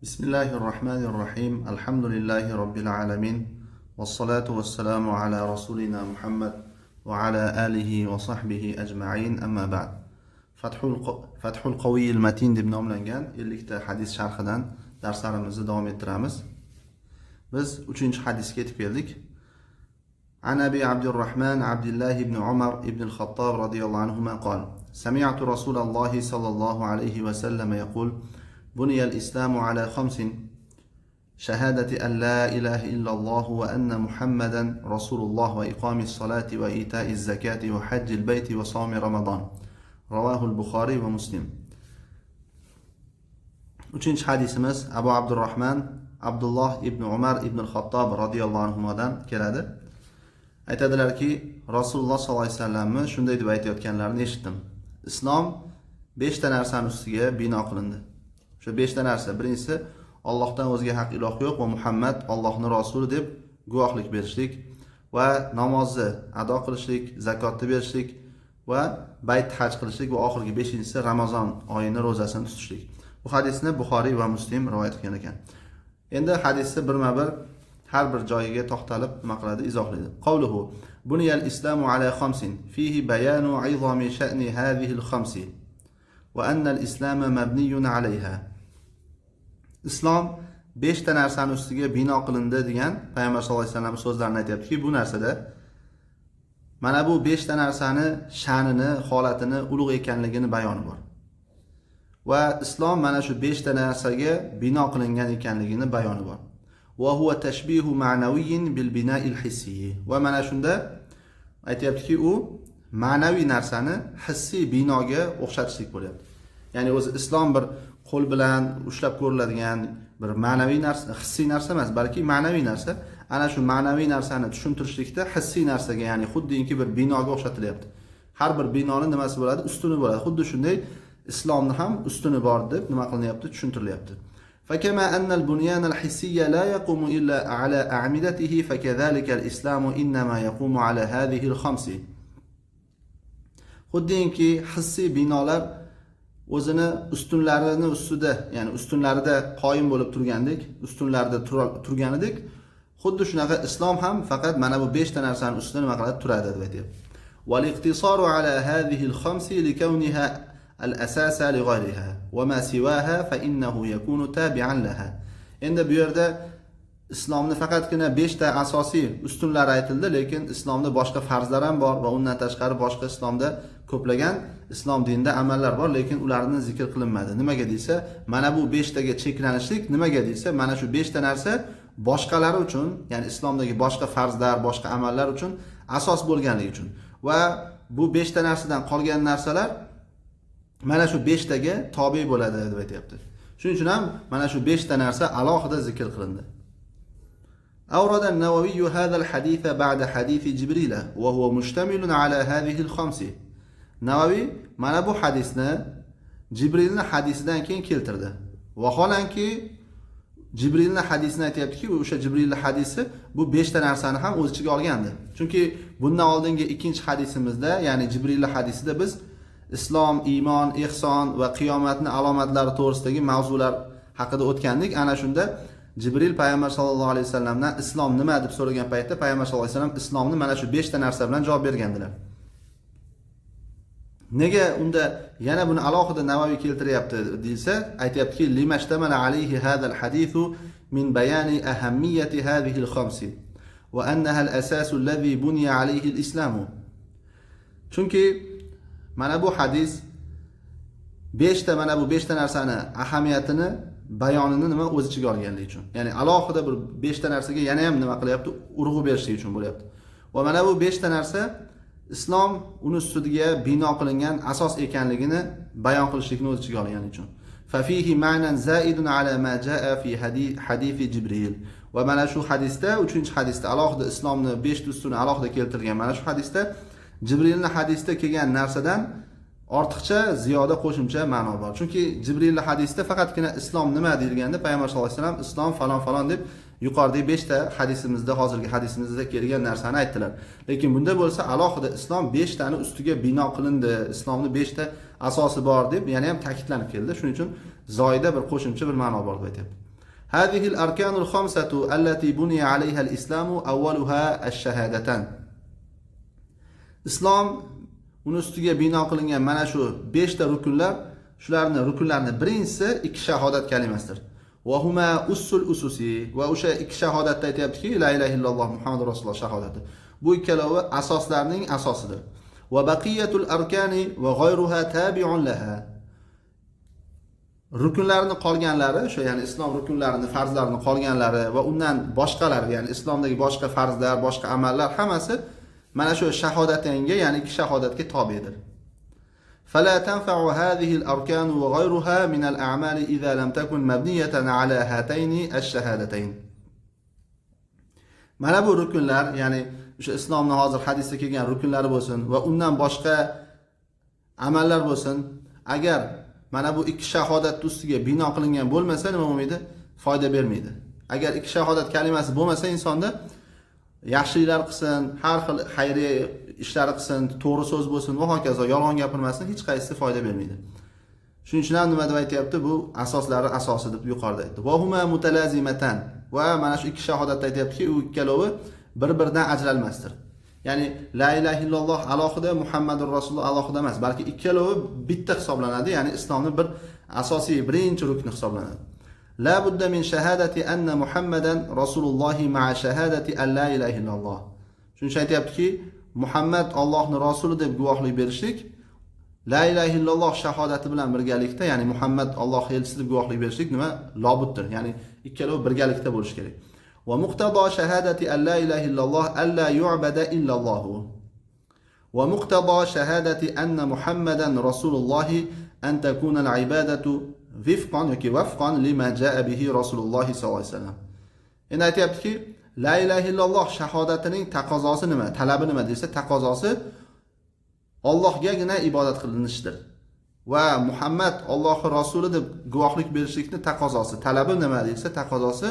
Bismillahirrahmanirrahim. Alhamdulillahi Rabbil alamin. Wassalatu wassalamu ala rasulina Muhammad wa ala alihi wa sahbihi ajma'in. Amma ba'd. Fathul Qawiyil Matin deb nomlangan 50 ta hadis sharhidan darslarimizni davom ettiramiz. Biz 3-hadisga yetib keldik. An Abi Abdurrahman Abdullah ibn Umar ibn al-Khattab radiyallahu anhuma qala: Sami'tu Rasulullah sallallahu alayhi wa sallam yaqul: بني الإسلام على 5: شهادة أن لا إله إلا الله وأن محمدا رسول الله وإقام الصلاة وإيتاء الزكاة وحج البيت وصوم رمضان. رواه البخاري ومسلم. 3-hadisimiz Abu Abdurrahman Abdullah ibn Umar ibn al-Khattab radiyallohu anhudan keladi. Aytadilarki, Rasululloh sollallohu alayhi vasallamni shunday deb aytayotganlarini eshitdim. Islom 5 ta narsani ustiga bino qilindi. Shu 5 ta narsa. Birinchisi, Allohdan o'zga haq iloh yo'q va Muhammad Allohning rasuli deb guvohlik berishlik va namozni ado qilishlik, zakotni berishlik va bayt haj qilishlik va oxirgi 5-inchisi Ramazon oyining ro'zasini tutishlik. Bu hadisni Buxoriy va Muslim rivoyat qilgan ekan. Endi hadisni birma-bir har bir joyiga to'xtalib nima qiladi, izohlaydi. Qawluhu buniyal islamu ala 5 fihi bayanu 'izami sha'ni hadhihi al-5 va anna al-islam mabniyun 'alayha. Islom 5 ta narsani ustiga bino qilindi degan Payg'ambar sollallohu alayhi vasallam so'zlarini aytayaptiki, bu narsada mana bu 5 ta narsani sha'nini, holatini, ulug' ekanligini bayoni bor. Va islom mana shu 5 ta narsaga bino qilingan ekanligini bayoni bor. Va huwa tashbihu ma'naviyyin bil bina'il hissiy. Va mana shunda aytayaptiki, u ma'naviy narsani hissiy binoga o'xshatishlik bo'lyapti. Ya'ni o'zi islom bir qo'l bilan ushlab ko'riladigan bir ma'naviy narsa, hissiy narsa emas, balki ma'naviy narsa. Ana shu ma'naviy narsani tushuntirishlikda hissiy narsaga, ya'ni xuddiki bir binoga o'xshatilyapti. Har bir binoning nimasi bo'ladi? Ustuni bo'ladi. Xuddi shunday islomni ham ustuni bor deb nima qilinyapti? Tushuntirilyapti. فكما أن البنيان الحسي لا يقوم إلا على أعمدته فكذلك الإسلام إنما يقوم على هذه ال5. Xuddiki hissiy binolar o'zini ustunlarini ustida, ya'ni ustunlarida qoyim bo'lib turgandek, ustunlarida turganidek, xuddi shunaqa islom ham faqat mana bu 5 ta narsaning ustida nima qiladi? Turadi deb aytayapti. Wal iqtisaru ala hadhihi al-5 likawniha al-asasa li ghayriha wa ma siwaha fa innahu yakunu tabi'an laha. Endi bu yerda islomni faqatgina 5 ta asosiy ustunlar aytildi, lekin islomda boshqa farzlar ham bor va undan tashqari boshqa islomda ko'plagan islom dinida amallar bor, lekin ularni zikr qilinmadi. Nimaga deysa, mana bu 5 taga cheklanishlik nimaga deysa, mana shu 5 ta narsa boshqalari uchun, ya'ni islomdagi boshqa farzlar, boshqa amallar uchun asos bo'lganligi uchun. Va bu 5 ta narsadan qolgan narsalar mana shu 5 taga tobe bo'ladi deb aytayapti. Shuning uchun ham mana shu 5 ta narsa alohida zikr qilindi. أورد النووي هذا الحديث بعد حديث جبريل وهو مشتمل على هذه ال5. Navoiy mana bu hadisni Jibrilning hadisidan keyin keltirdi. Vaholanki Jibrilning hadisini aytayaptiki, o'sha Jibrilning hadisi bu 5 ta narsani ham o'z ichiga olgandi. Chunki bundan oldingi 2-hadisimizda, ya'ni Jibrilning hadisida biz islom, iymon, ihson va qiyomatning alomatlari to'g'risidagi mavzular haqida o'tgandik. Ana shunda Jibril Payg'ambar sollallohu alayhi vasallamdan islom nima deb so'ragan paytda Payg'ambar sollallohu alayhi vasallam islomni mana shu 5 ta narsa bilan javob bergandilar. Nega unda yana buni alohida Navoiy keltiryapti desa, aytayaptiki, limashtamala alayhi hadal hadithu min bayani ahammiyati hadhihi al-5 wa annaha al-asas alladhi buniya alayhi al-islam. Chunki mana bu hadis 5 ta mana bu 5 ta narsani ahamiyatini, bayonini nima o'z ichiga olganligi uchun. Ya'ni alohida bir 5 ta narsaga yana ham nima qilyapti? Urg'u berishlik uchun bo'lyapti. Va mana bu 5 ta narsa islom uni ustiga bino qilingan asos ekanligini bayon qilishlikni o'z ichiga olganligi uchun. Fa fihi ma'nan zaidun ala ma jaa fi hadith Jibril. Va mana shu hadisda, 3-hadisda alohida islomni 5 ta ustuni alohida keltirgan. Mana shu hadisda Jibrilning hadisda kelgan narsadan ortiqcha ziyoda qo'shimcha ma'no bor. Chunki Jibrilning hadisida faqatgina islom nima deyilganda Payg'ambar sollallohu alayhi vasallam islom falon deb yuqoridagi 5 ta hadisimizda, hozirgi hadisimizda kelgan narsani aytdilar. Lekin bunda bo'lsa alohida islom 5 tani ustiga bino qilindi, islomning 5 ta asosi bor deb yana ham ta'kidlanib keldi. Shuning uchun zoida bir qo'shimcha bir ma'no bor deb aytayapti. هذه الأركان الخمسة التي بني عليها الإسلام أولها الشهادتان. islom uni ustiga bino qilingan mana shu 5 ta rukunlar, rukunlarning birinchisi ikki shahodat kalimasidir. Va huma usul ususi, va o'sha ikki shahodatda aytayaptiki, la ilaha illalloh Muhammadur rasululloh shahodati. Bu ikkalovi asoslarning asosidir. Va baqiyatul arkani va g'ayruha tabi'un laha. Rukunlarning qolganlari, o'sha ya'ni islom rukunlarining, farzlarining qolganlari va undan boshqalari, ya'ni islomdagi boshqa farzlar, boshqa amallar hammasi mana shu shahodatanga, ya'ni ikki shahodatga tobedir. فلا تنفع هذه الأركان وغيرها من الأعمال إذا لم تكن مبنية على هاتين الشهادتين. Mana bu rukunlar, ya'ni o'sha islomning hozir hadisda kelgan rukunlari bo'lsin va undan boshqa amallar bo'lsin, agar mana bu ikki shahodat ustiga bino qilingan bo'lmasa, nima bo'lmaydi? Foyda bermaydi. Agar ikki shahodat kalimasi bo'lmasa, insonda yaxshiliklar qilsin, har xil xayriya ishlari qilsin, to'g'ri so'z bo'lsin va hokazo, yolg'on gapirmasin, hech qaysi foyda bermaydi. Shuning uchun ham nima deb aytayapti? Bu asoslari asosi deb yuqorida aytdi. Va huma mutalazimatan. Va mana shu ikki shahodatda aytayaptiki, u ikkalovi bir-biridan ajralmasdir. Ya'ni la ilaha illalloh alohida, Muhammadur rasululloh alohida emas, balki ikkalovi bitta hisoblanadi, ya'ni islomning bir asosiy birinchi rukni hisoblanadi. La budda min shahadati anna Muhammadan rasulullohi ma'a shahadati an la ilaha illalloh. Shuning uchun aytayaptiki, Muhammad Allohning rasuli deb guvohlik berishlik la ilaha illalloh shahodati bilan birgalikda, ya'ni Muhammad Alloh elchisi deb guvohlik berishlik nima? Lobuddir. Ya'ni ikkalovi birgalikda bo'lishi kerak. Va muqtado shahadati an la ilaha illalloh alla yu'bada illalloh. Va muqtado shahadati anna Muhammadan rasulullohi an takuna al-ibadatu wifqan yoki wafqan lima jaa bihi rasululloh sollallohu alayhi vasallam. Endi aytayaptiki, la ilaha illalloh shahodatining taqozosi nima? Talabi nima desa, taqozosi Allohgagina ibodat qilinishdir. Va Muhammad Allohning rasuli deb guvohlik berishlikni taqozosi, talabi nima desa, taqozosi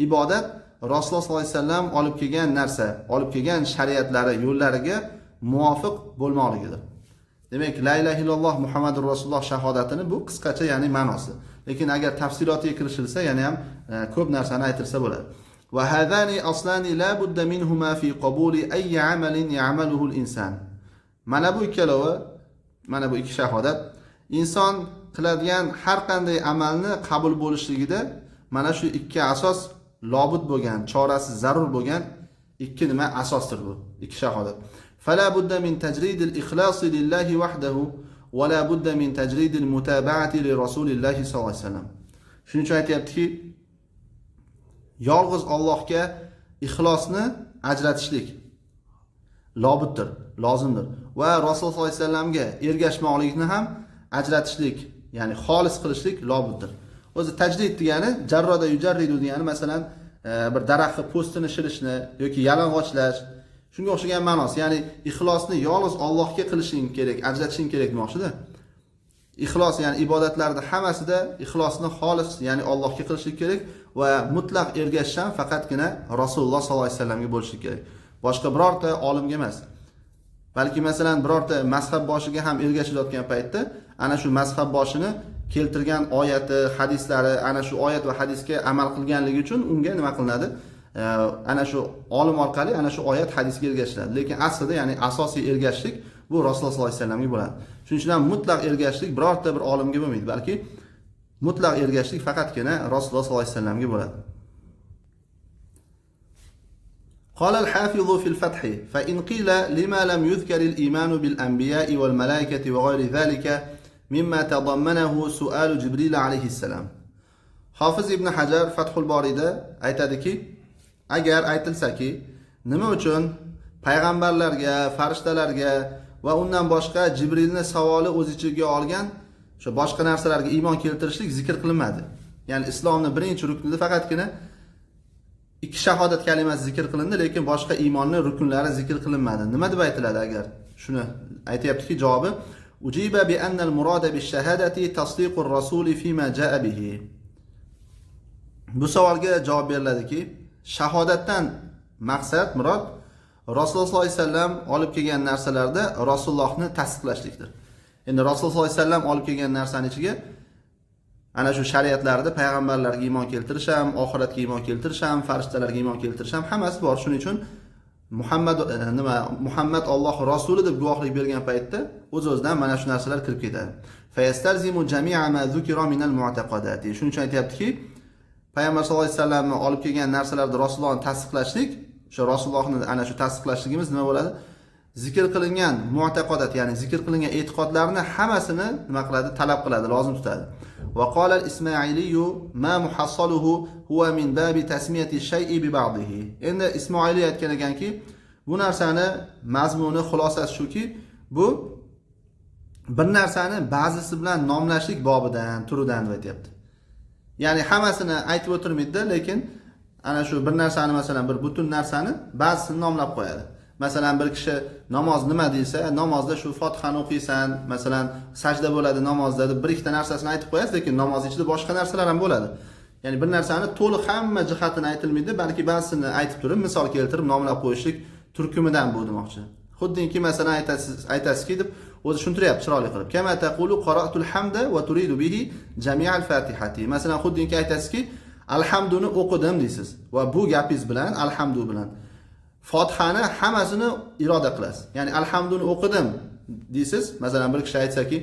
ibodat Rasululloh sollallohu alayhi vasallam olib kelgan narsa, olib kelgan shariatlari, yo'llariga muvofiq bo'lmoqligidir. Demak, la ilaha illalloh Muhammadur rasululloh shahodatini bu qisqacha, ya'ni ma'nosi. Lekin agar tafsilotiga kirishilsa, yana ham ko'p narsani aytilsa bo'ladi. Va hadani aslani la budda minhuma fi qabuli ayyi amalin ya'maluhu al-insan. Mana bu ikkalovi, mana bu ikki shahodat inson qiladigan har qanday amalni qabul bo'lishligida mana shu ikki asos lobud bo'lgan, chorasi zarur bo'lgan ikki nima asosdir bu ikki shahodat. Fala budda min tajrid al-ikhlas lillahi wahdahu va la budda min tajrid al-mutaba'ati li rasulillahi sallallohu alayhi vasallam. Shuning uchun aytayaptiki, yolg'iz Allohga ixlosni ajratishlik lobuddir, lozimdir. Va Rasululloh sollallohu alayhi vasallamga ergashmoqlikni ham ajratishlik, ya'ni xolis qilishlik lobuddir. O'zi tajrid degani jarroda yujarridu degani, masalan, bir daraxtni po'stini shilishni yoki yalang'ochlash, shunga o'xshagan ma'nosi. Ya'ni ixlosni yolg'iz Allohga qilishing kerak, ajratishing kerak demoqchida. Ixlos, ya'ni ibodatlarda hammasida ixlosni xolis, ya'ni Allohga qilishlik kerak va mutlaq ergashish ham faqatgina Rasululloh sollallohu alayhi vasallamga bo'lishlik kerak. Boshqa birorta olimga emas. Balki masalan birorta mazhab boshiga ham ergashilayotgan paytda ana shu mazhab boshini keltirgan oyati, hadislari, ana shu oyat va hadisga amal qilganligi uchun unga nima qilinadi? Ana shu olim orqali ana shu oyat, hadisga ergashiladi. Lekin aslida, ya'ni asosiy ergashishlik bu Rasululloh sollallohu alayhi vasallamga bo'ladi. Shuning uchun ham mutlaq ergashishlik birorta bir olimga bo'lmaydi, balki mutlaq ergashishlik faqatgina Rasululloh sollallohu alayhi vasallamga bo'ladi. قال الحافظ في الفتح فإن قيل لما لم يذكر الإيمان بالأنبياء والملائكة وغير ذلك مما تضمنه سؤال جبريل عليه السلام. Hafiz ibn Hajar Fathul Borida aytadiki, agar aytilsaki, nima uchun payg'ambarlarga, farishtalarga va undan boshqa Jibrilni savoli o'z ichiga olgan o'sha boshqa narsalarga iymon keltirishlik zikr qilinmadi. Ya'ni islomning birinchi ruknida faqatgina ikki shahodat kalimasi zikr qilindi, lekin boshqa iymonning rukunlari zikr qilinmadi. Nima deb aytiladi agar? Shuni aytayaptiki, javobi ujiba bi anna al-murada bi shahadati tasdiqur rasuli fima jaa bihi. Bu savolga javob beriladiki, shahodatdan maqsad, murod Rasululloh sollallohu alayhi vasallam olib kelgan narsalarda Rasulullohni tasdiqlashlikdir. Endi Rasululloh sollallohu alayhi vasallam olib kelgan narsaning ichiga ana shu shariatlarda payg'ambarlarga iymon keltirish ham, oxiratga iymon keltirish ham, farishtalarga iymon keltirish ham hammasi bor. Shuning uchun Muhammad Alloh rasuli deb guvohlik bergan paytda o'z-o'zidan mana shu narsalar kirib ketadi. Fayastalzimu jami'a ma zukira min al-mu'taqadati. Shuning uchun aytayaptiki, payg'ambar sollallohu alayhi vasallamni olib kelgan narsalarni Rasulullohni tasdiqlashlik, o'sha Rasulullohni ana shu tasdiqlashligimiz nima bo'ladi? Zikr qilingan mu'taqadat, ya'ni zikr qilingan e'tiqodlarni hammasini nima qiladi? Talab qiladi, lozim tutadi. Va qala al-Ismoili ma muhassaluhu huwa min babi tasmiyati shay'i bi ba'dihi. Endi Ismoili aytgan ekanki, bu narsani mazmuni, xulosasi shuki, bu bir narsani ba'zisi bilan nomlashlik bobidan, turidan deb aytibdi. Ya'ni hammasini aytib o'tirmaydi, lekin ana shu bir narsani, masalan, bir butun narsani ba'zisini nomlab qo'yadi. Masalan, bir kishi namoz nima deysa, namozda shu Fotihani o'qiysan, masalan, sajda bo'ladi namozda deb bir ikkita narsasini aytib qo'yasiz, lekin namoz ichida boshqa narsalar ham bo'ladi. Ya'ni bir narsani to'liq hamma jihatini aytilmaydi, balki ba'zisini aytib turib, misol keltirib nomlab qo'yishlik turkumidan bu demoqchi. Xuddiki masalan aytasizki deb o'zi tushuntiryapti chiroyli qilib. Kama taqulu qara'tul hamda va turidu bihi jami'al fatihati. Masalan, xuddiki aytasizki, alhamduni o'qidim deysiz va bu gapingiz bilan alhamdu bilan Fotihani hammasini iroda qilasiz. Ya'ni alhamduni o'qidim deysiz. Masalan, bir kishi aytsaki,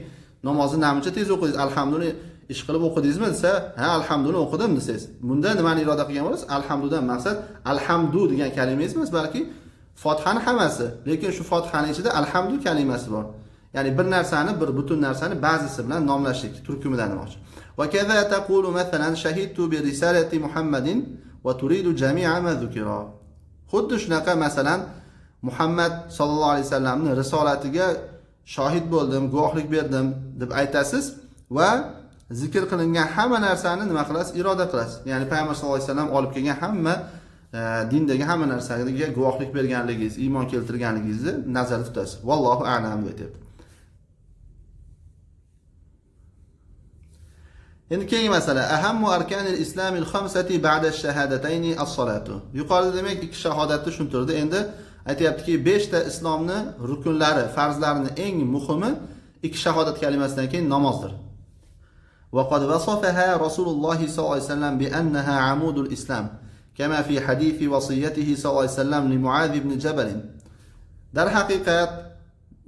namozni namuncha tez o'qidingiz, alhamduni ish qilib o'qidingizmi desa, ha, alhamduni o'qidim desangiz. Bunda nimani iroda qilgan bo'lasiz? Alhamdudan maqsad alhamdu degan kalimangiz emas, balki Fotihani hammasi. Lekin shu Fotihani ichida alhamdu kalimasi bor. Ya'ni bir narsani, bir butun narsani ba'zisi bilan nomlashlik turkumidan demoqchi. Va kaza taqulu masalan shahidtu bi risalati Muhammadin va turidu jami'a ma dhukira. Xuddi shunaqa masalan Muhammad sallallohu alayhi vasallamning risolatiga shohid bo'ldim, guvohlik berdim deb aytasiz va zikr qilingan hamma narsani nima qilasiz? Iroda qilasiz. Ya'ni payg'ambar sallallohu alayhi vasallam olib kelgan hamma dindagi hamma narsaga guvohlik berganligingiz, iymon keltirganligingizni nazarda tutasiz. Vallohu a'lam deb aytadi. Endi keyingi masala, ahammu arkanil islamil khamsati ba'da ash-shahadatayni as-salatu. Yuqorida demak ikki shahodatni tushuntirdi. Endi aytayaptiki, 5 ta islomni rukunlari, farzlarini eng muhimi ikki shahodat kalimasidan keyin namozdir. Va qad wasafaha Rasululloh sollallohu alayhi vasallam bi annaha amudul islam, kama fi hadisi wasiyatihi sallallohu alayhi vasallam li Muaz ibn Jabal. Dar haqiqat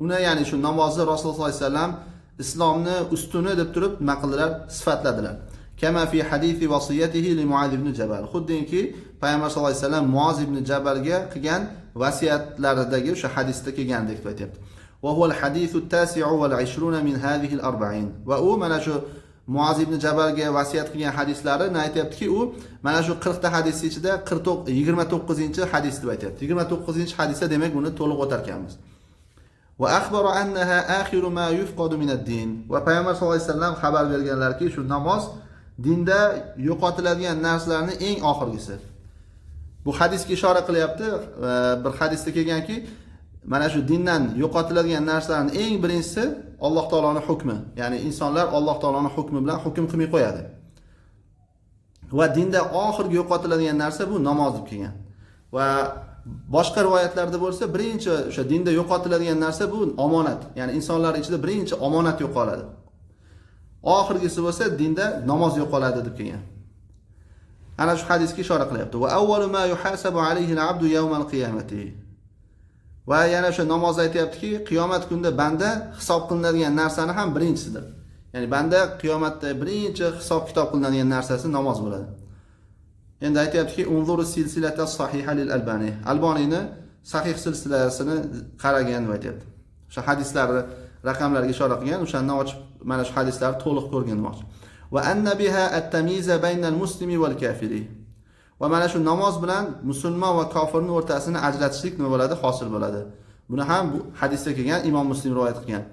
uni, ya'ni shu namozni Rasululloh sollallohu alayhi vasallam islomni ustuni deb turib nima qildilar? Sifatladilar. Kama fi hadisi wasiyatihi li Muaz ibn Jabal. Xuddinki payg'ambar sollallohu alayhi vasallam Muaz ibn Jabalga qilgan vasiyatlaridagi o'sha hadisda kelgandek deb aytibdi. Va huwa al-hadithu at-tasi'u wal 20 min hadhihi al-40. Va u mana shu Muaz ibn Jabalga vasiyat qilgan hadislarini aytayaptiki, u mana shu 40 ta hadis ichida 29-hadis deb aytayapti. 29-hadisda demak buni to'liq o'tar ekanmiz. Va akhbara annaha akhiru ma yufqadu min ad-din. Va payg'ambar sollallohu alayhi vasallam xabar berganlarki, shu namoz dinda yo'qotiladigan narsalarning eng oxirgisi. Bu hadisga ishora qilyapti. Bir hadisda kelganki, mana shu dindan yo'qotiladigan narsalarning eng birinchisi Alloh taoloning hukmi. Ya'ni insonlar Alloh taoloning hukmi bilan hukm qilmay qo'yadi. Va dinda oxirgi yo'qotiladigan narsa bu namoz deb kelgan. Va boshqa rivoyatlarda bo'lsa, birinchi o'sha dinda yo'qotiladigan narsa bu omonat. Ya'ni insonlar ichida birinchi omonat yo'qoladi. Oxirgisi bo'lsa dinda namoz yo'qoladi deb kelgan. Ana shu hadisga ishora qilyapti. Va avvalu ma yuhasabu alayhi al-abdu yawm al-qiyamati. Va yana o'sha namoz aytayaptiki, qiyomat kunida banda hisob qilinadigan narsani ham birinchisidir. Ya'ni banda qiyomatda birinchi hisob kitob qilinadigan narsasi namoz bo'ladi. Endi aytayaptiki, unzuru silsilata sahiha lil Albani. Alboniyni sahih silsilasini qaragan deb aytayapti. O'sha hadislarni raqamlarga ishora qilgan, o'shandan ochib mana shu hadislarni to'liq ko'rgan demoqchi. Va anna biha at-tamyiza baynal muslimi wal kafiri. Va mana shu namoz bilan musulmon va kofirning o'rtasini ajratishlik nima bo'ladi? Hosil bo'ladi. Buni ham bu hadisda kelgan, Imom Muslim rivoyat qilgan.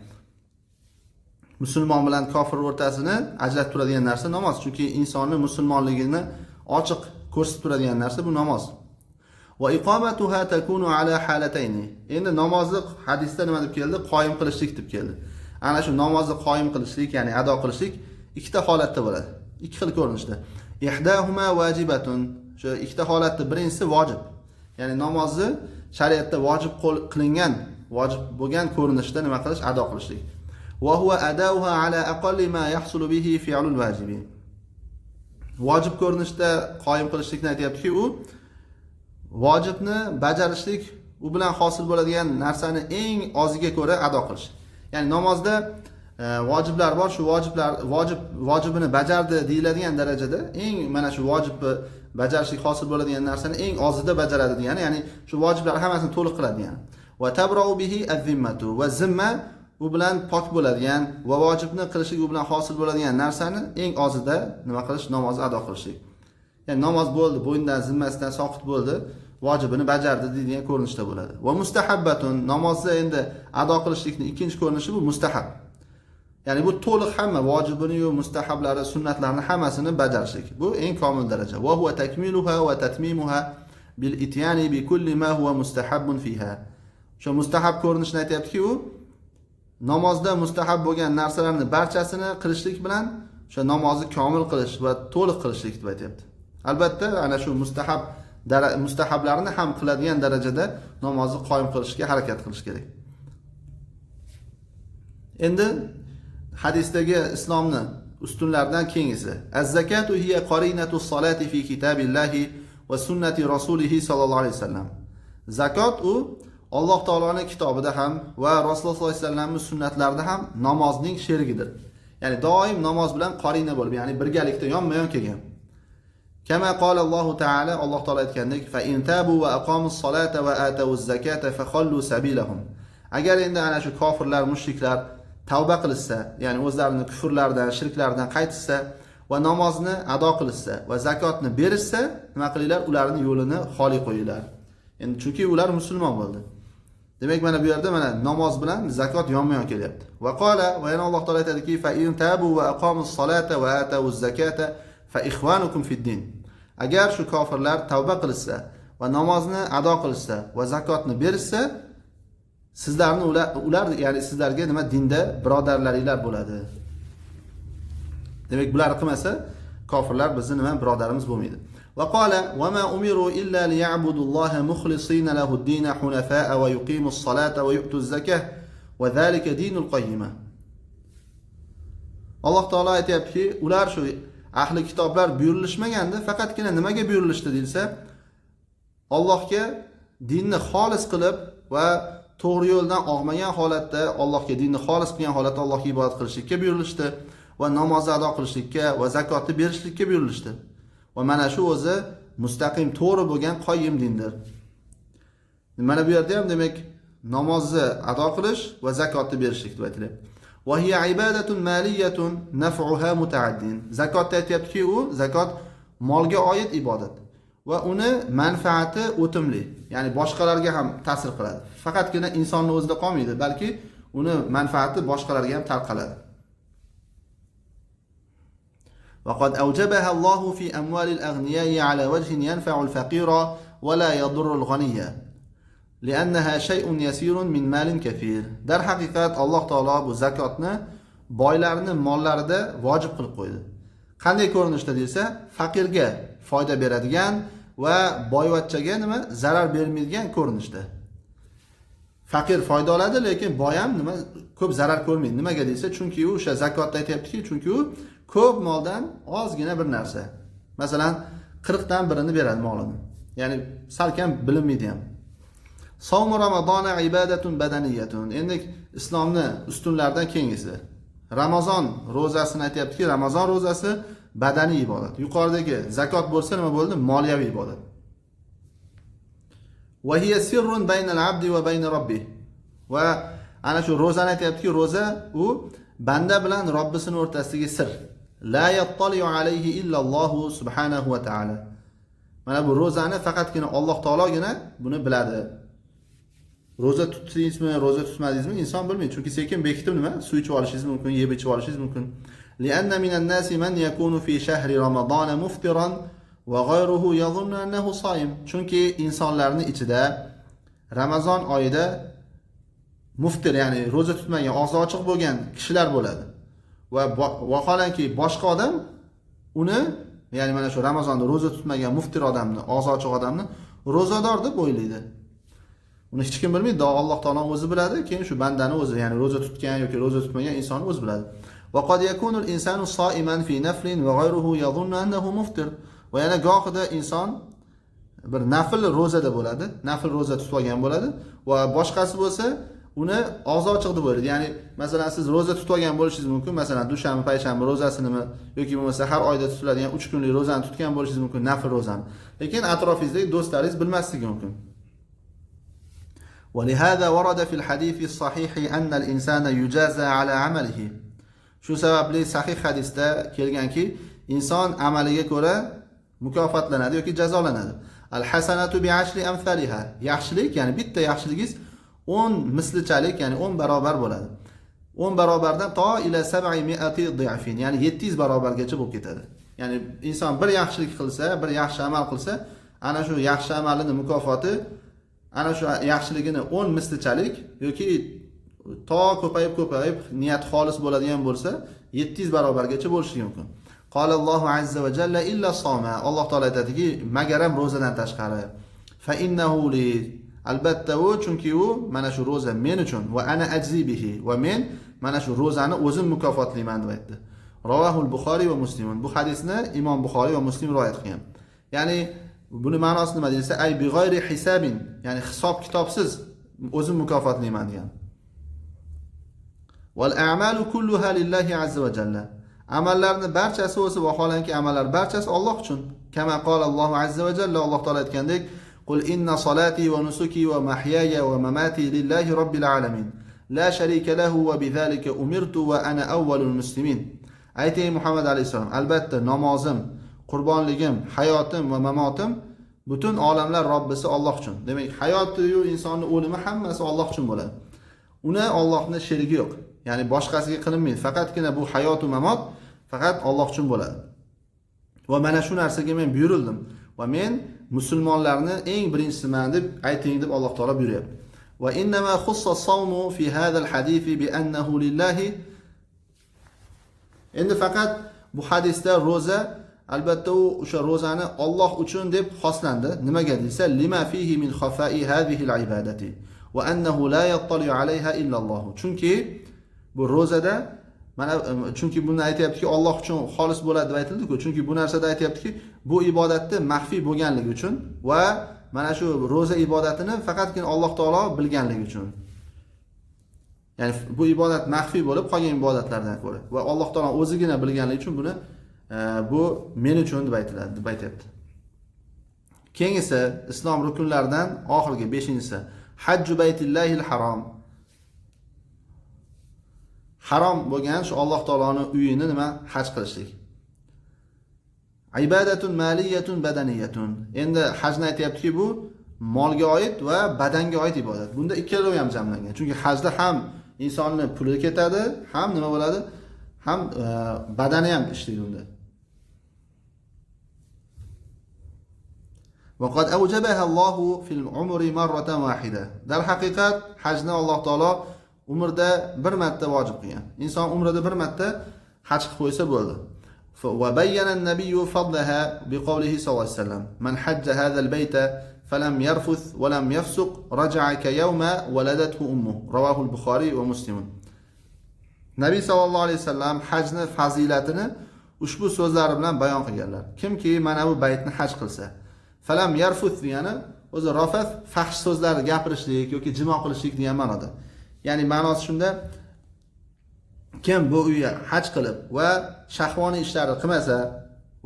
Musulmon bilan kofir o'rtasini ajratib turadigan narsa namoz, chunki insonning musulmonligini ochiq ko'rsatib turadigan narsa bu namoz. Va iqomatuha takunu ala halatayn. Endi namozni hadisda nima deb keldi? Qoyim qilishlik deb keldi. Ana shu namozni qoyim qilishlik, ya'ni ado qilishlik ikkita holatda bo'ladi. Ikki xil ko'rinishda. Ihdahuma wajibatun. Shu ikkita holatda birinchisi vojib. Ya'ni namozni shariatda vojib qilingan, vojib bo'lgan ko'rinishda nima qilish? Ado qilishlik. Va huwa adauha ala aqalli ma yahsulu bihi fi'lul wajibi. vojib ko'rinishda qoyim qilishlikni aytayaptiki, u vojibni bajarishlik, u bilan hosil bo'ladigan narsani eng oziga ko'ra ado qilish. Ya'ni namozda vojiblar bor, shu vojibini bajardi deyiladigan darajada eng mana shu vojibni bajarishlik hosil bo'ladigan narsani eng ozida bajaradi degani, ya'ni shu vojiblar hammasini to'liq qiladi degani. Va tabra'u bihi az-zimmatu, va zimma u bilan pok bo'ladigan va vojibni qilishlik u bilan hosil bo'ladigan narsani eng ozida nima qilish, namozni ado qilishlik. Ya'ni namoz bo'ldi, bo'yindan zimmasidan soqit bo'ldi, vojibini bajardi deydigan ko'rinishda bo'ladi. Va mustahabbatun, namozda endi ado qilishlikning ikkinchi ko'rinishi bu mustahab. Ya'ni bu to'liq hamma vojibini yo mustahablari, sunnatlarni hammasini bajarishlik. Bu eng komil daraja. Va huwa takmiluha va tatmimuha bil ityani bi kulli ma huwa mustahabbun fiha. Shu mustahab ko'rinishni aytayaptiki, u namozda mustahab bo'lgan narsalarning barchasini qilishlik bilan o'sha namozni komil qilish va to'liq qilishlik deb aytayapti. Albatta, ana shu mustahablarni ham qiladigan darajada namozni qoyim qilishga harakat qilish kerak. Endi hadisdagi islomni ustunlardan keyingisi. Az-zakatu hiya qarinatu s-salati fi kitabillahi va sunnati rasulihi sallallohu alayhi vasallam. Zakot u Alloh taoloning kitobida ham va Rasululloh sollallohu alayhi vasallamning sunnatlarida ham namozning sherigidir. Ya'ni doim namoz bilan qarina bo'lib, ya'ni birgalikda yonma-yon kelgan. Kama qala Alloh taala, Alloh taolo aytgandek, fa in tabu va aqamus solata va atuz zakata fa khallu sabilahum. Agar endi ana shu kofirlar, mushriklar tavba qilsa, ya'ni o'zlarining kufrlaridan, shirklaridan qaytsa va namozni ado qilsa va zakotni berishsa, nima qilinglar? Ularning yo'lini xoli qo'yinglar. Endi chunki ular musulmon bo'ldi. Demak, mana bu yerda mana namoz bilan zakot yonma-yon kelyapti. Va qala, va yana Alloh taolo aytadiki, fa in tabu va aqamus solata va atuz zakata fa ikhwanukum fid din. Agar shu kofirlar tavba qilsa va namozni ado qilsa va zakotni berishsa, sizlarni ular ya'ni sizlarga nima dinda birodarlaringlar bo'ladi. Demak, bular qilmasa kofirlar bizni nima birodarimiz bo'lmaydi. Va qala va ma umiru illa liya'budulloha mukhlisina lahu ad-din hunafa'a va yuqimus salata va yu'tuz zakah va zalika dinul qayyima. Alloh taolo aytayaptiki, ular shu ahli kitoblar buyurilishmaganda faqatgina nimaga buyurilishdi deyilsa, Allohga dinni xolis qilib va to'g'ri yo'ldan og'magan holatda Allohga dinni xolis qilgan holatda Allohga ibodat qilishlikka buyurilishdi va namozni ado qilishlikka va zakotni berishlikka buyurilishdi. Va mana shu o'zi mustaqim to'g'ri bo'lgan qoyim dindir. Mana bu yerda ham demak namozni ado qilish va zakotni berishlik deb aytiladi. Va hiya ibadatun maliyatun naf'uha mutaaddin. Zakotda aytayaptiki, u zakot molga oid ibodat va uni manfaati o'timli, ya'ni boshqalarga ham ta'sir qiladi. Faqatgina insonning o'zida qolmaydi, balki uni manfaati boshqalarga ham tarqaladi. وقد أوجبها الله في أموال الأغنياء على وجه ينفع الفقير ولا يضر الغني لأنها شيء يسير من مال كثير. Dar haqiqat Alloh taolo bu zakotni boylarning mollarida vojib qilib qo'ydi. Qanday ko'rinishda desa, faqirga foyda beradigan va boyvachchaga nima zarar bermaydigan ko'rinishda. Faqir foyda oladi, lekin boy ham nima ko'p zarar ko'rmaydi. Nimaga desa, chunki u o'sha zakotda aytayaptiki, chunki u ko'p moldan ozgina bir narsa. Masalan, 40 dan birini beradi molini. Ya'ni salkam bilinmaydi ham. Savmu Ramazon ibadatun badaniyatun. Endi islomni ustunlardan keyingisi. Ramazon ro'zasini aytayaptiki, Ramazon ro'zasi badaniy ibodat. Yuqoridagi zakot bo'lsa nima bo'ldi? Moliyaviy ibodat. Va hiya sirrun baynal abdi va bayna robbih. Va ana shu ro'zani aytayaptiki, ro'za u banda bilan Robbisining o'rtasidagi sir. La yattali'u alayhi illa Alloh subhanahu va ta'ala. Mana bu ro'zani faqatgina Alloh taologina buni biladi. Ro'za tutdingizmi, ro'za tutmadingizmi inson bilmaydi. Chunki sekin bekitib nima? Suv ichib olishingiz mumkin, yeb ichib olishingiz mumkin. Li'anna minan nasi man yakunu fi shahri Ramazon muftiran va ghayruhu yadhunnu annahu saim. Chunki insonlarning ichida Ramazon oyida muftir, ya'ni ro'za tutmagan, og'zi ochiq bo'lgan kishilar bo'ladi. Va vaholanki boshqa odam uni, ya'ni mana shu Ramazonda ro'za tutmagan muftir odamni, og'zi ochiq odamni ro'zador deb o'ylaydi. Uni hech kim bilmaydi, Alloh taolo o'zi biladi, keyin shu bandani o'zi, ya'ni ro'za tutgan yoki ro'za tutmagan insonni o'zi biladi. وقد يكون الإنسان صائما في نفل وغيره يظن أنه مفطر. va yana gohida inson bir nafl ro'zada bo'ladi, nafl ro'za tutib olgan bo'ladi va boshqasi bo'lsa uni og'zi ochiq deb o'ylaydi. Ya'ni masalan siz ro'za tutib olgan bo'lishingiz mumkin, masalan dushanba, payshanba ro'zasinimi yoki bo'lmasa har oyda tutiladigan 3 kunlik ro'zani tutgan bo'lishingiz mumkin, nafl ro'zani. Lekin atrofingizdagi do'stlaringiz bilmasligi mumkin. ولهذا ورد في الحديث الصحيح أن الإنسان يجازى على عمله. Shu sababli sahih hadisda kelganki, inson amaliga ko'ra mukofotlanadi yoki jazolanadi. Al-hasanatu bi 10 amsalha. Yaxshilik, ya'ni bitta yaxshiligingiz 10 mislichalik, ya'ni 10 barobar bo'ladi. 10 barobardan to ila 700 di'fin, ya'ni 700 barobargacha bo'lib ketadi. Ya'ni inson bir yaxshilik qilsa, bir yaxshi amal qilsa, ana shu yaxshi amalining mukofoti ana shu yaxshiligini 10 mislichalik yoki to ko'payib niyat xolis bo'ladigan bo'lsa 700 barobargacha bo'lishi mumkin. Qolallohu azza va jalla illa soma. Alloh taolo aytadiki, magaram ro'zadan tashqari. Fa innahu li, albatta u, chunki u mana shu ro'za men uchun, va ana ajzi bihi, va men mana shu ro'zani o'zim mukofotlayman deb aytdi. Ravahul Buxoriy va Muslim. Bu hadisni Imom Buxoriy va Muslim rivoyat qilgan. Ya'ni buni ma'nosi nima desa, ay bi g'ayri hisabin, ya'ni hisob kitobsiz o'zim mukofotlayman degan. Wal a'malu kulluha lillahi azza va jalla. Amallarning barchasi o'zi vaholanki amallar barchasi Alloh uchun. Kama qala Allohu azza va jalla, Alloh taolo aytgandek, qul inna solati va nusuki va mahyaya va mamati lillahi robbil alamin. La sharika lahu va bidhalika umirtu va ana awwalul muslimin. Ayting Muhammad alayhisalom, albatta namozim, qurbonligim, hayotim va mamotim butun olamlar Robbisi Alloh uchun. Demak, hayoti yu insonning o'limi hammasi Alloh uchun bo'ladi. Uni Allohning sherigi yo'q. Ya'ni boshqasiga qilinmaydi. Faqatgina bu hayot va mamot faqat Alloh uchun bo'ladi. Va mana shu narsaga men buyurildim va men musulmonlarning eng birinchisiman deb ayting deb Alloh taolo buyuryapti. Va innama khussa as-sawmu fi hadha al-hadith bi annahu lillahi. Endi faqat bu hadisda ro'za albatta u o'sha ro'zani Alloh uchun deb xoslandi. Nimaga desa, lima fihi min khafa'i hadhihi al-ibadati va annahu la yattali 'alayha illa Alloh. Chunki bu ro'zada mana chunki buni aytayaptiki Alloh uchun xolis bo'ladi deb aytildi-ku. Chunki bu narsada aytayaptiki, bu ibodatni maxfiy bo'lganligi uchun va mana shu ro'za ibodatini faqatgina Alloh taolo bilganligi uchun. Ya'ni bu ibodat maxfiy bo'lib qolgan ibodatlardan ko'ra va Alloh taolo o'zigina bilganligi uchun buni bu men uchun deb aytiladi deb aytayapti. Keyingisi islom rukunlaridan oxirgi 5-inchisi hajju baytillahil harom. Harom bo'lgan shu Alloh taoloning uyini nima? Haj qilishlik. Ibadatun maliyatun badaniyatun. Endi hajni aytayaptiki, bu molga oid va badanga oid ibodat. Bunda ikkalovi ham jamlangan. Chunki hajda ham insonning puli ketadi, ham nima bo'ladi? Ham badani ham ishlaydi unda. وقد أوجبها الله في العمر مرة واحدة. Dar haqiqat hajni Alloh taolo umrda bir marta vojib qilgan. Inson umrida bir marta haj qilib qo'ysa bo'ldi. Va bayyana an-nabiyyu fadlaha biqawlihi sallallohu alayhi vasallam: "Man hajja hadha al-bayta falam yarfuth wa lam yafsuq raja'a ka yawma waladathu ummuh." Rawahu al-Buxoriy va Muslim. Nabiy sallallohu alayhi vasallam hajni fazilatini ushbu so'zlari bilan bayon qilganlar. Kimki mana bu baytni haj qilsa, falam yarfuth degani o'zi rafat fahsh so'zlarni gapirishlik yoki jimo qilishlik degan ma'noda. Ya'ni ma'nosi shunda, kim bu uyga haj qilib va shahvoniy ishlarni qilmasa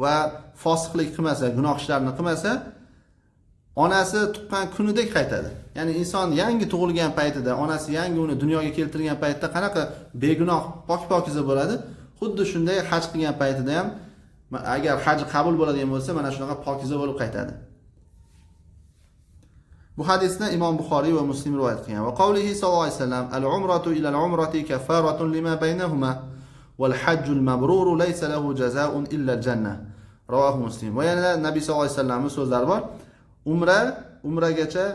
va fosiqlik qilmasa, gunoh ishlarni qilmasa, onasi tuqqan kunidek qaytadi. Ya'ni inson yangi tug'ilgan paytida, onasi yangi uni dunyoga keltirgan paytda qanaqa begunoh, pok-pokiza bo'ladi, xuddi shunday haj qilgan paytida ham agar haj qabul bo'ladigan bo'lsa, mana shunaqa pokiza bo'lib qaytadi. Bu hadisni Imom Buxoriy va Muslim rivoyat qilgan. Va qavlihi sallallohu alayhi vasallam: "Al-umratu ila al-umrati kafaratun lima baynahuma wal hajjul mabruru laysa lahu jazaa'un illa al-jannah." Rawahu Muslim. Va yana Nabiy sallallohu alayhi vasallamning so'zlari bor. Umragacha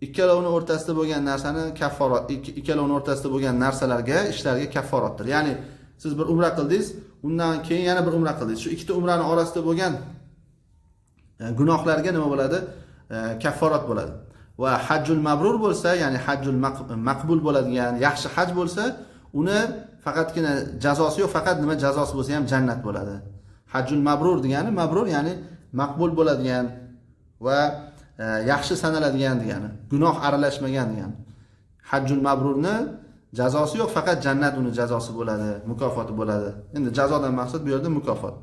ikkalovining o'rtasida bo'lgan narsani kafforat, ikkalovining o'rtasida bo'lgan narsalarga, ishlarga kafforatdir. Ya'ni siz bir umra qildingiz, undan keyin yana bir umra qildingiz. Shu ikkita umraning orasida bo'lgan gunohlarga nima bo'ladi? Kafforat bo'ladi. Va hajjul mabrur bo'lsa, ya'ni hajjul maqbul bo'ladigan yaxshi haj bo'lsa, uni faqatgina jazosi yo'q, faqat nima jazosi bo'lsa ham jannat bo'ladi. Hajjul mabrur degani, mabrur ya'ni maqbul bo'ladigan va yaxshi sanaladigan degani, gunoh aralashmagan degani. Hajjul mabrurni jazosi yo'q, faqat jannat uni jazosi bo'ladi, mukofoti bo'ladi. Endi jazodan maqsad bu yerda mukofot.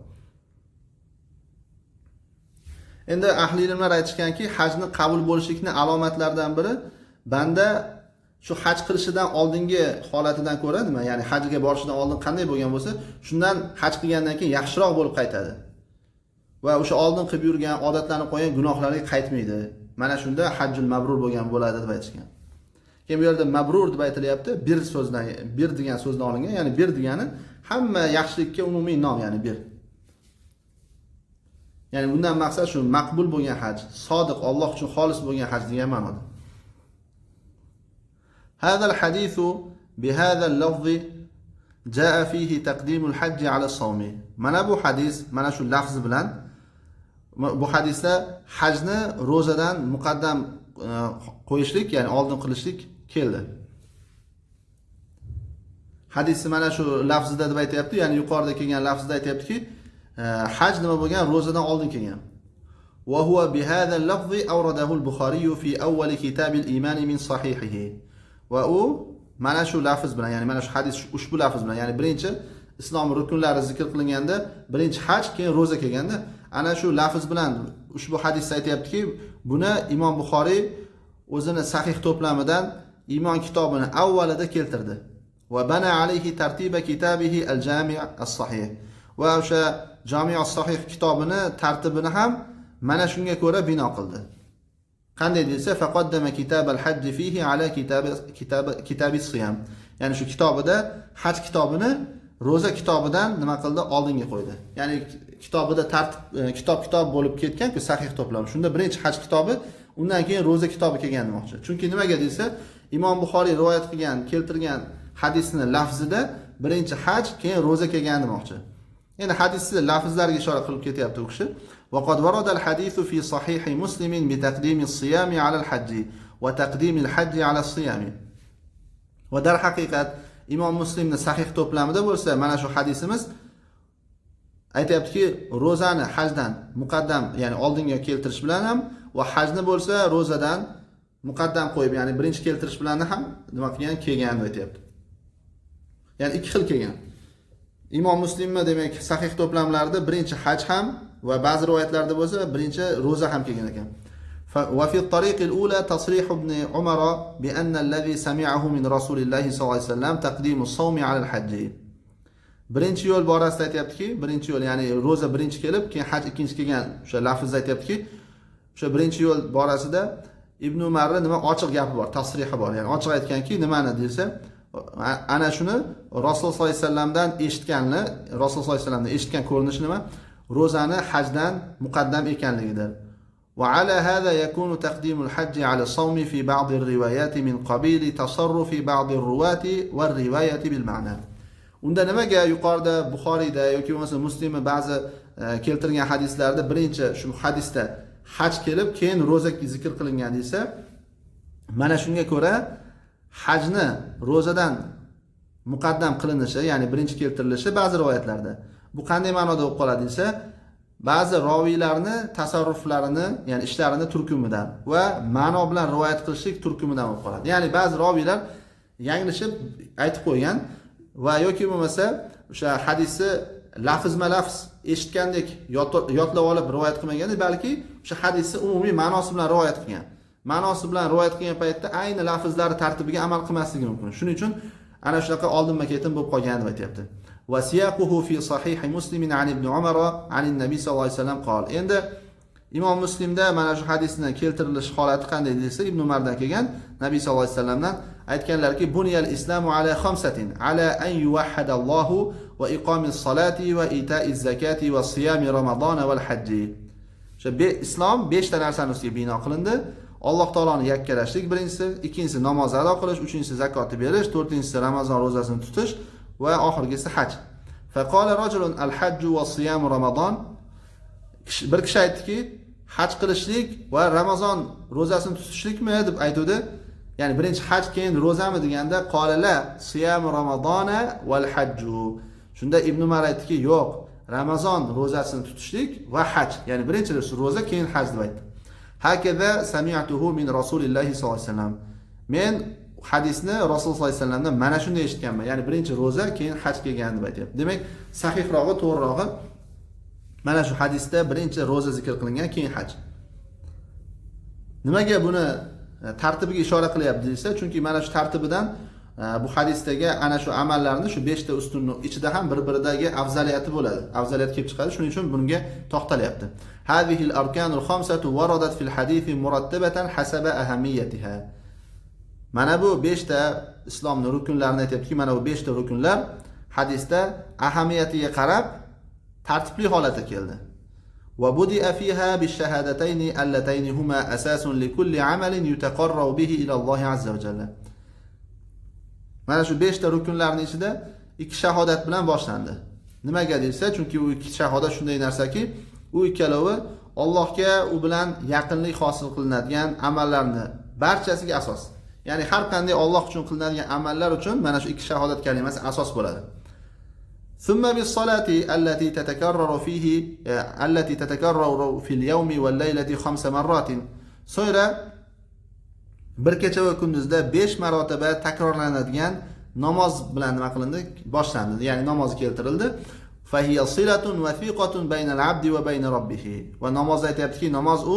Endi ahli ilmlar aytishganki, hajni qabul bo'lishlikning alomatlaridan biri banda shu haj qilishidan oldingi holatidan ko'ra nima, ya'ni hajga borishidan oldin qanday bo'lgan bo'lsa, shundan haj qilgandan keyin yaxshiroq bo'lib qaytadi. Va o'sha oldin qilib yurgan, odatlanib qo'ygan gunohlariga qaytmaydi. Mana shunda hajjul mabrur bo'lgan bo'ladi deb aytishgan. Keyin bu yerda mabrur deb aytilyapti, bir so'zdan, bir degan so'zdan olingan, ya'ni bir degani hamma yaxshilikka umumiy nom, ya'ni bir. Ya'ni bundan maqsad shu maqbul bo'lgan haj, sodiq, Alloh uchun xolis bo'lgan haj degan ma'noda. هذا الحديث بهذا اللفظ جاء فيه تقديم الحج على الصوم. Mana bu hadis, mana shu lafz bilan bu hadisda hajni ro'zadan muqaddam qo'yishlik, ya'ni oldin qilishlik keldi. Hadisni mana shu lafzida deb aytayapti, ya'ni yuqorida kelgan lafzda aytayaptiki, haj nima bo'lgan? Ro'zadan oldin kelgan. Wa huwa bihadha al-lafz awradahu al-Bukhari fi awwal kitab al-iman min sahihihi. Va u mana shu lafz bilan, ya'ni mana shu hadis ushbu lafz bilan, ya'ni birinchi islom rukunlari zikr qilinganda, birinchi haj, keyin ro'za kelganda, ana shu lafz bilan ushbu hadisda aytayaptiki, buni Imom Buxoriy o'zini sahih to'plamidan iymon kitobini avvalida keltirdi. Va bana alayhi tartiba kitabihi al-Jami' as-Sahih. Va o'sha Jami' as-Sahih kitobini tartibini ham mana shunga ko'ra bino qildi. Qanday desa, faqaddama kitab al-hajj fihi ala kitab as-siyam. Ya'ni shu kitobida haj kitobini ro'za kitobidan nima qildi? Oldinga qo'ydi. Ya'ni kitobida tartib kitob bo'lib ketgan-ku sahih to'plam. Shunda birinchi haj kitobi, undan keyin ro'za kitobi kelgan demoqchi. Chunki nimaga desa, Imom Buxoriy rivoyat qilgan, keltirgan hadisni lafzida birinchi haj, keyin ro'za kelgan demoqchi. Endi hadisni lafzlariga ishora qilib ketyapti u kishi. وقد ورد الحديث في صحيح مسلم بتقديم الصيام على الحج وتقديم الحج على الصيام. ودر haqiqat Imom Muslimning sahih to'plamida bo'lsa, mana shu hadisimiz aytayaptiki, ro'zani hajdan muqaddam, ya'ni oldinga keltirish bilan ham va hajni bo'lsa ro'zadan muqaddam qo'yib, ya'ni birinchi keltirish bilan ham nima qilgan, kelgan deb aytayapti. Ya'ni ikki xil kelgan. Imom Muslimmi demak sahih to'plamlarida birinchi haj ham va ba'zi rivoyatlarda bo'lsa birinchi ro'za ham kelgan ekan. Va fi at-tariq al-ula tasrih ibn Umar bi anna alladhi sami'ahu min Rasulillahi sallallohu alayhi vasallam taqdim as-sawm 'ala al-hajj. Birinchi yo'l borasida aytayaptiki, birinchi yo'l, ya'ni ro'za birinchi kelib, keyin haj ikkinchi kelgan o'sha lafzda aytayaptiki, o'sha birinchi yo'l borasida Ibn Umarning nima ochiq gapi bor, tasrihi bor. Ya'ni ochiq aytganki, nimani desa, ana shuni Rasululloh sollallohu alayhi vasallamdan eshitganni, Rasululloh sollallohu alayhi vasallamdan eshitgan ko'rinishi nima? Ro'zani hajdan muqaddam ekanligidir. Va ala hada yakunu taqdim al-hajj ala as-sawm fi ba'd ar-riwayat min qabil tasarruf ba'd ar-ruwati va ar-riwayat bil ma'na. Unda nimaga yuqorida Buxoriyda yoki bo'lmasa Muslimda ba'zi keltirgan hadislarda birinchi shu hadisda haj kelib, keyin ro'za zikr qilingan desa, mana shunga ko'ra hajni ro'zadan muqaddam qilinishi, ya'ni birinchi keltirilishi ba'zi rivoyatlarda. Bu qanday ma'noda bo'lib qoladi desa, ba'zi roviylarni tasarruflarini, ya'ni ishlarini turkumidan va ma'no bilan rivoyat qilishlik turkumidan bo'lib qoladi. Ya'ni ba'zi roviylar yanglishib aytib qo'ygan va yoki bo'lmasa o'sha hadisni lafzma-lafz eshitgandek yodlab olib rivoyat qilmaganda, balki o'sha hadisni umumiy ma'nosi bilan rivoyat qilgan. Ma'nosi bilan rivoyat qilgan paytda ayni lafzlari tartibiga amal qilmasligi mumkin. Shuning uchun ana shunaqa oldinma-ketin bo'lib qolgan deb aytayapti. Va siyaquhu fi sahih Muslim an ibn Umar an an-nabiy sallallohu alayhi vasallam qol. Endi Imom Muslimda mana shu hadisni keltirilish holati qanday desa, Ibn Umardan kelgan, Nabiy sallallohu alayhi vasallamdan aytganlarki, buniyal islamu ala khamsatin, ala an yuwahhidallohu va iqomis salati va ita'iz zakati va siyami ramazon va al-hajj. O'sha islom 5 ta narsani ustiga bino qilindi. Alloh taoloni yakkalashlik birinchisi, ikkinchisi namoz ado qilish, uchinchisi zakotni berish, to'rtinchisi Ramazon ro'zasini tutish va oxirgisi haj. Faqala rajulun al-hajj va siyam Ramazon. Bir kishi aytdiki, haj qilishlik va Ramazon ro'zasini tutishlikmi deb aytdi. Ya'ni birinchi haj keyin ro'zami deganda qolala siyam ramazona val hajju. Shunda Ibn Umar aytdiki, yo'q, Ramazon ro'zasini tutishlik va haj. Ya'ni birinchi ro'za keyin haj deb aytdi. Hakaza sami'tuhu min Rasulillahi sollallohu alayhi vasallam. Men hadisni Rasululloh sollallohu alayhi vasallamdan mana shunday eshitganman. Ya'ni birinchi ro'za, keyin haj kelgan deb aytyapti. Demak, sahihrog'i, to'g'rirog'i mana shu hadisda birinchi ro'za zikr qilingan, keyin haj. Nimaga buni tartibiga ishora qilyapti desa, chunki mana shu tartibidan bu hadisdagi ana shu amallarni shu 5 ta ustunning ichida ham bir-biridagi afzaliyati bo'ladi. Afzaliyat kelib chiqadi. Shuning uchun bunga to'xtalyapti. Hadihil arkanul khamsatu waradat fil hadisi murattabatan hasaba ahamiyatiha. Mana bu 5 ta islomning rukunlarini aytayaptiki, mana bu 5 ta rukunlar hadisda ahamiyatiga qarab tartibli holatda keldi. Wa budi'a fiha bish-shahadatayn allatayn huma asasun li kulli 'amalin yutaqarrabu bihi ila Alloh azza wa jalla. Mana shu 5 ta rukunlarning ichida 2 shahodat bilan boshlandi. Nimaga desa, chunki u 2 shahodat shunday narsaki, u ikkalovi Allohga u bilan yaqinlik hosil qilinadigan amallarni barchasiga asos. Ya'ni har qanday Alloh uchun qilinadigan amallar uchun mana shu 2 shahodat kalimasi asos bo'ladi. Thumma bis-salati allati tatakarraru fil yawmi wal laylati 5 marratin. So'ngra bir kecha va kunduzda 5 marotaba takrorlanadigan namoz bilan nima qilindi? Boshlandi. Ya'ni namoz keltirildi. Fahiya silatun wathiqatun baynal abdi va bayna rabbih. Va namoz aytayaptiki, namoz u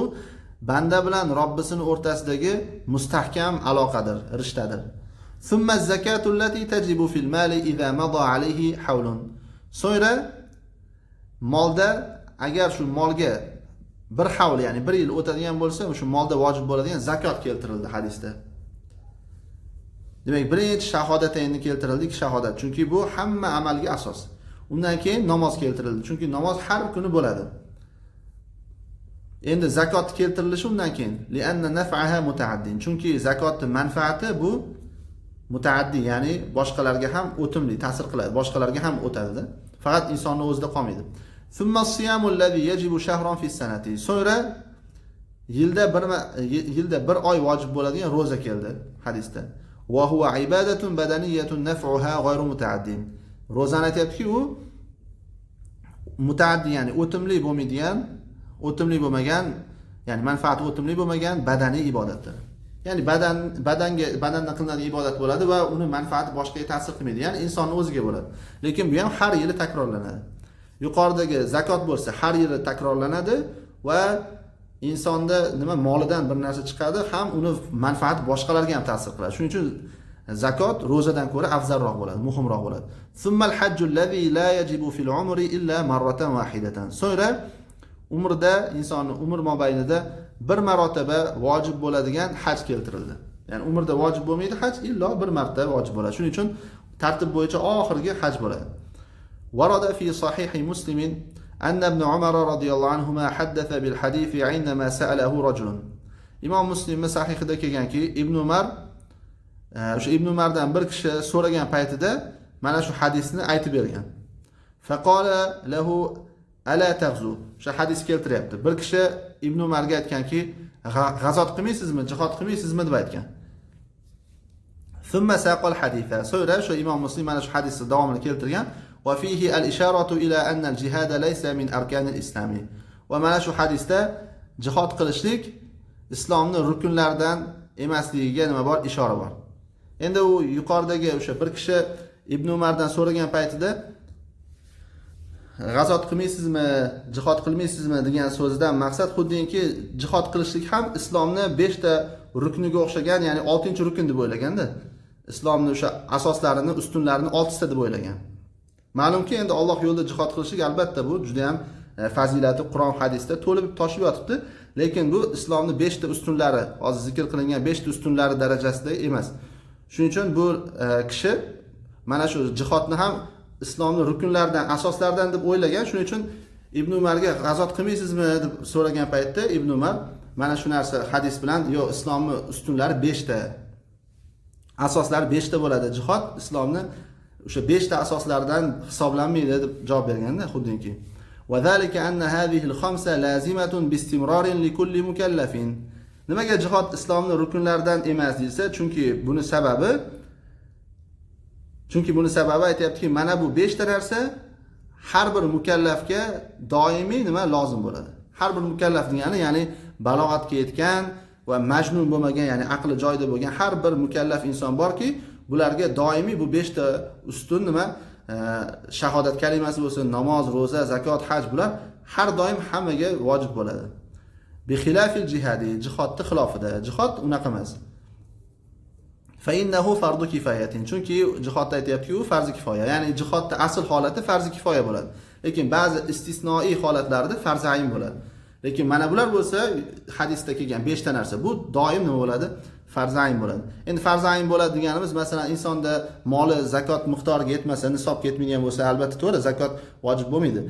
banda bilan Robbisini o'rtasidagi mustahkam aloqadir, rishtadir. Thumma az-zakatu allati tajibu fil mali idha mada alayhi hawlun. So'ngra molda agar shu molga bir havl, ya'ni 1 yil o'tadigan bo'lsa, shu molda vojib bo'ladigan zakot keltirildi hadisda. Demak, birinchi shahodataynni keltirildi, 2 shahodat. Chunki bu hamma amalga asos. Undan keyin namoz keltirildi. Chunki namoz har kuni bo'ladi. Endi zakot keltirilishi undan keyin li'anna naf'aha mutaaddin. Chunki zakotning manfaati bu mutaaddi, ya'ni boshqalarga ham o'timli ta'sir qiladi, boshqalarga ham o'tadi. Faqat insonning o'zida qolmaydi. Thumma as-siyamu allazi yajibu shahran fi sanati. So'ngra yilda bir oy vojib bo'ladigan ro'za keldi hadisda. Wa huwa ibadatun badaniyatun naf'uha ghayru mutaaddin. Ro'zani aytayaptiki, u mutaaddi, ya'ni o'timli bo'lmagan, ya'ni manfaati o'timli bo'lmagan badaniy ibodatdir. Ya'ni badandan qilinadigan ibodat bo'ladi va uni manfaati boshqaga ta'sir qilmaydi. Ya'ni insonning o'ziga bo'ladi. Lekin bu ham har yili takrorlanadi. Yuqoridagi zakot bo'lsa har yili takrorlanadi va insonda molidan bir narsa chiqadi, ham uni manfaati boshqalarga ham ta'sir qiladi. Shuning uchun zakot ro'zadan ko'ra afzalroq bo'ladi, muhimroq bo'ladi. Summal hajjul ladzi la yajibu fil umri illa marratan wahidatan. So'ngra umrda, insonning umr mobaynida bir marotaba vojib bo'ladigan haj keltirildi. Ya'ni umrda vojib bo'lmaydi haj, illo bir marta vojib bo'ladi. Shuning uchun tartib bo'yicha oxirgi haj bo'ladi. Warada fi sahih Muslim anna ibn Umar radhiyallohu anhuma haddatha bil hadith 'indama sa'alahu rajulun. Imom Muslimning sahihida kelganki, Ibn Umar o'sha Ibn Umardan bir kishi so'ragan paytida mana shu hadisni aytib bergan. Faqala lahu ala taghzu. O'sha hadis keltiryapti. Bir kishi Ibn Umarga aytganki, g'azot qilmaysizmi, jihad qilmaysizmi deb aytgan. Thumma saqal haditha. So'ra shu Imom Muslim mana shu hadisni davomini keltirgan. Va fihi al-isharatu ila anna al-jihad laysa min arkan al-islam. Va mana shu hadisda jihad qilishlik islomning rukunlaridan emasligiga nima bor? Ishora bor. Endi u yuqoridagi o'sha bir kishi Ibn Umardan so'ragan paytida g'azot qilmaysizmi, jihad qilmaysizmi degan so'zdan maqsad xuddiki jihad qilishlik ham islomning 5 ta rukniga o'xshagan, ya'ni 6-rukun deb o'ylaganda, islomning o'sha asoslarini, ustunlarini 6 ta deb o'ylagan. Ma'lumki, endi Alloh yo'lida jihad qilishlik albatta bu juda ham fazilati Qur'on hadisda to'lib toshib yotibdi, lekin bu islomning 5 ta ustunlari, hozir zikr qilingan 5 ta ustunlari darajasida emas. Shuning uchun bu kishi mana shu jihodni ham islomning rukunlaridan, asoslaridan deb o'ylagan. Shuning uchun Ibn Umarga g'azot qilmaysizmi deb so'ragan paytda Ibn Umar mana shu narsa hadis bilan, yo islomning ustunlari 5 ta, asoslari 5 ta bo'ladi. Jihod islomning o'sha 5 ta asoslaridan hisoblanmaydi deb javob berganda, xuddiki. Va zalika anna hadhihi al-khamsa lazimatun bi istimrarin li kulli mukallafin. Nimaga jihod islomning rukunlaridan emas desa, chunki buni sababi aytayaptiki, mana bu 5 ta narsa har bir mukallafga doimiy nima lozim bo'ladi. Har bir mukallaf degani, ya'ni balog'atga yetgan va majnun bo'lmagan, ya'ni aqli joyida bo'lgan har bir mukallaf inson borki, bularga doimiy bu 5 ta ustun nima shahodat kalimasi bo'lsin, namoz, roza, zakot, haj, bular har doim hammaga vojib bo'ladi. Bi xilafil jihadi, jihodning xilofida. Jihod unaqa emas. Fa innahu fardu kifayatin. Chunki jihodda aytayapti-ku, u farzi kifoya. Ya'ni jihodda asl holati farzi kifoya bo'ladi. Lekin ba'zi istisnoiy holatlarda farzi ayn bo'ladi. Lekin mana bular bo'lsa, hadisda kelgan 5 ta narsa, bu doim nima bo'ladi? Farzi ayn bo'ladi. Endi farzi ayn bo'ladi deganimiz, masalan, insonda moli zakot miqdoriga yetmasa, nisobga yetmagan bo'lsa, albatta to'g'ri, zakot vojib bo'lmaydi.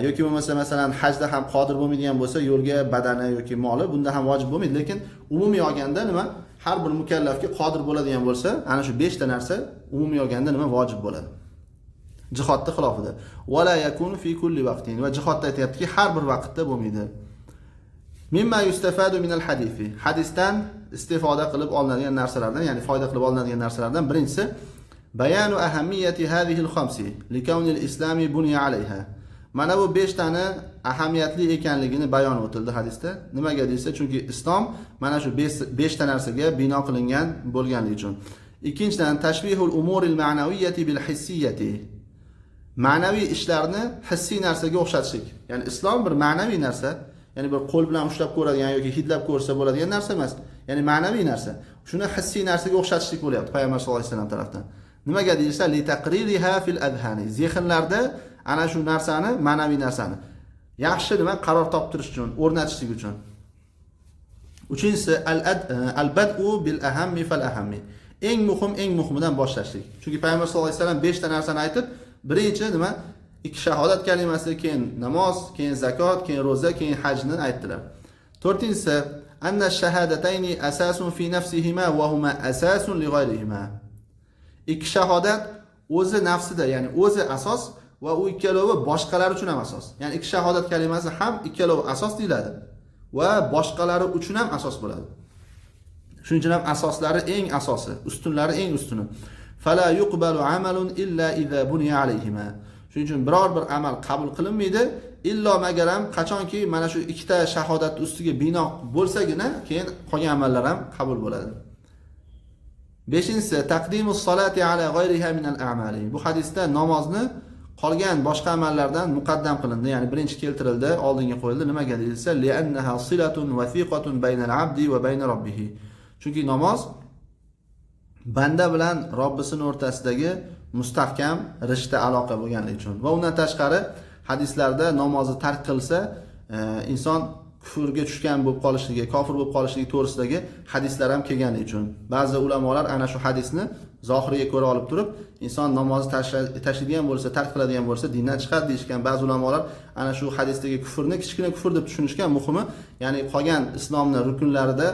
Yoki bo'lmasa, masalan, hajda ham qodir bo'lmaydigan bo'lsa, yo'lga badani yoki moli, bunda ham vojib bo'lmaydi. Lekin umumiy olganda nima? Har bir mukallafga qodir bo'ladigan bo'lsa, ana shu 5 ta narsa umumiy olganda nima vojib bo'ladi. Jihodda xilofida. Wala yakunu fi kulli vaqtin. Va jihodda aytayaptiki, har bir vaqtda bo'lmaydi. Mimma yustafadu min al-hadisi. Hadisdan istifoda qilib olinadigan narsalardan, ya'ni foyda qilib olinadigan narsalardan birinchisi bayanu ahamiyati hadhihi al-khamsi li kawni al-islami bunya alayha. Mana bu 5 tani ahamiyatli ekanligini bayon etildi hadisda. Nimaga desa, chunki islom mana shu 5 ta narsaga bino qilingan bo'lganligi uchun. Ikkinchidan tashbihul umuril ma'naviyyati bil hissiyati. Ma'naviy ishlarni hissiy narsaga o'xshatishlik. Ya'ni islom bir ma'naviy narsa, ya'ni bir qo'l bilan ushlab ko'radigan yoki hidlab ko'rsa bo'ladigan narsa emas. Ya'ni ma'naviy narsa. Shuni hissiy narsaga o'xshatishlik bo'lyapti Payg'ambar sollallohu alayhi vasallam tomonidan. Nimaga deyilsa, li taqririha fil adhani. Zehnlarda ana shu narsani, ma'naviy narsani yaxshi nima qaror toptirish uchun, o'rnatishlik uchun. Uchinchisi al-bad'u bil ahammi fal ahammi. Eng muhimidan boshlashlik. Chunki Payg'ambar sollallohu alayhi vasallam 5 ta narsani aytib, birinchi nima? 2 shahodat kalimasi, keyin namoz, keyin zakot, keyin roza, keyin hajni aytdilar. To'rtinchisi anna shahadatayni asasun fi nafsihima wa huma asasun li ghayrihima. 2 shahodat o'zi nafsida, ya'ni o'zi asos va u ikkalovi boshqalar uchun ham asos. Ya'ni 2 shahodat kalimasi ham ikkalovi asos deyiladi va boshqalari uchun ham asos bo'ladi. Shuning uchun ham asoslari eng asosi, ustunlari eng ustuni. Fala yuqbalu amalun illa idza buniya alayhima. Shuning uchun biror bir amal qabul qilinmaydi, illo magaram qachonki mana shu 2 ta shahodat ustiga bino bo'lsagina, keyin qolgan amallar ham qabul bo'ladi. 5-inchisi taqdimus solati ala g'ayriha min al-a'mali. Bu hadisda namozni qolgan boshqa amallardan muqaddam qilindi, ya'ni birinchi keltirildi, oldinga qo'yildi. Nimaga deyilsa, li'annaha silatun wathiqatun baynal abdi va bayna robbih. Chunki namoz banda bilan Robbisining o'rtasidagi mustahkam rishta aloqa bo'lganligi uchun. Va undan tashqari hadislarda namozni tark qilsa, inson kufrga tushgan bo'lib qolishligi, kofir bo'lib qolishligi to'g'risidagi hadislar ham kelganligi uchun. Ba'zi ulamolar ana shu hadisni zohiriga ko'ra olib turib, inson namozni tashlaydigan bo'lsa, tark qiladigan bo'lsa, dindan chiqadi deyishgan. Ba'zi ulamolar ana shu hadisdagi kufrni kichkina kufr deb tushunishgan. Muhimi, ya'ni qolgan islomning rukunlarida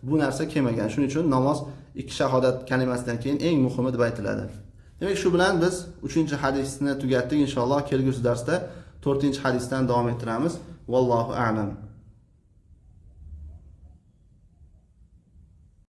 bu narsa kelmagan. Shuning uchun namoz 2 shahodat kalimasidan keyin eng muhimi deb aytiladi. Demak, shu bilan biz 3-hadisni tugatdik. Inshaalloh kelgusi darsda 4-hadisdan davom ettiramiz. Vallohu a'lam.